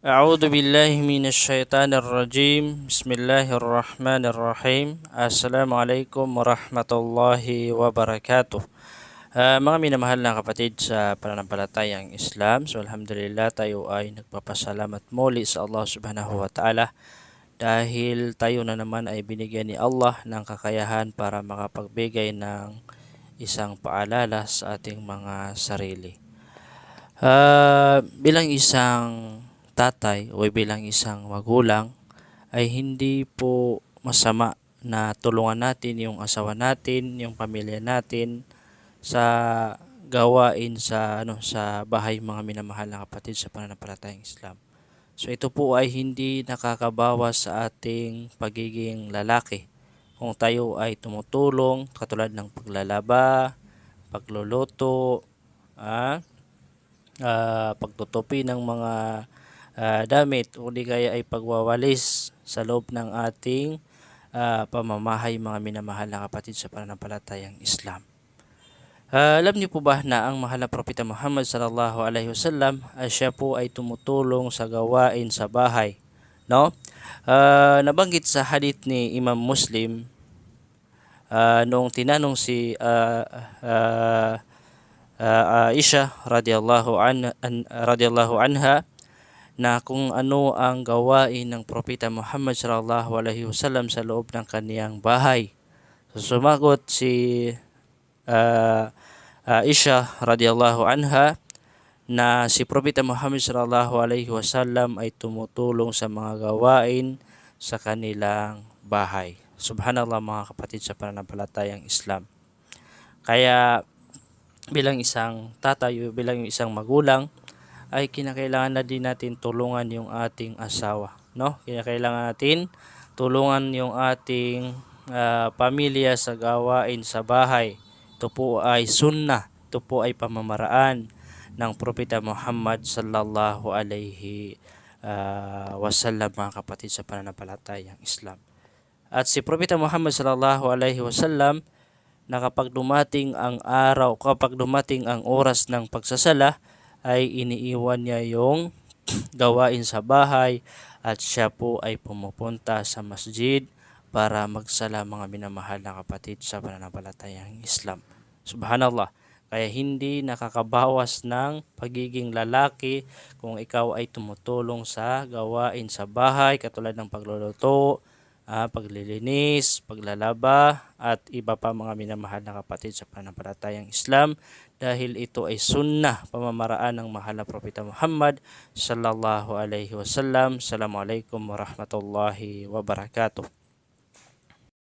أعوذ بالله من الشيطان الرجيم بسم الله الرحمن الرحيم السلام عليكم ورحمة الله wabarakatuh. Mga minamahal na kapatid sa pananampalatayang Islam, so alhamdulillah tayo ay nagpapasalamat muli sa Allah subhanahu wa ta'ala dahil tayo na naman ay binigyan ni Allah ng kakayahan para makapagbigay ng isang paalala sa ating mga sarili. Bilang isang tatay o bilang isang magulang ay hindi po masama na tulungan natin yung asawa natin, yung pamilya natin sa gawain sa bahay, mga minamahal na kapatid sa pananampalatayang Islam. So ito po ay hindi nakakabawas sa ating pagiging lalaki. Kung tayo ay tumutulong katulad ng paglalaba, pagluluto, pagtutupi ng mga damit o di kaya ay pagwawalis sa loob ng ating pamamahay, mga minamahal na kapatid sa pananampalatayang Islam. Alam niyo po ba na ang mahal na Propeta Muhammad sallallahu alaihi wasallam siya po ay tumutulong sa gawain sa bahay, no? Nabanggit sa hadith ni Imam Muslim noong tinanong si Aisha radhiyallahu anha na kung ano ang gawain ng Propeta Muhammad sallallahu alaihi wasallam sa loob ng kaniyang bahay. So, sumagot si Aisha radhiyallahu anha na si Propeta Muhammad sallallahu alaihi wasallam ay tumutulong sa mga gawain sa kanilang bahay. Subhanallah, mga kapatid sa pananampalatayang Islam. Kaya bilang isang tatay o bilang isang magulang ay kinakailangan na din natin tulungan yung ating asawa, no? Kinakailangan natin tulungan yung ating pamilya sa gawain sa bahay. Ito po ay sunnah, ito po ay pamamaraan ng Propeta Muhammad sallallahu alaihi wasallam, mga kapatid sa pananampalatayang Islam. At si Propeta Muhammad sallallahu alaihi wasallam na kapag dumating ang araw, kapag dumating ang oras ng pagsasala, ay iniiwan niya yung gawain sa bahay at siya po ay pumupunta sa masjid para magsala, mga minamahal na kapatid sa pananampalatayang Islam. Subhanallah. Kaya hindi nakakabawas ng pagiging lalaki kung ikaw ay tumutulong sa gawain sa bahay katulad ng pagluluto, paglilinis, paglalaba at iba pa, mga minamahal na kapatid sa pananampalatayang Islam, dahil ito ay sunnah, pamamaraan ng mahal na Propeta Muhammad sallallahu alaihi wasallam. Assalamualaikum warahmatullahi wabarakatuh.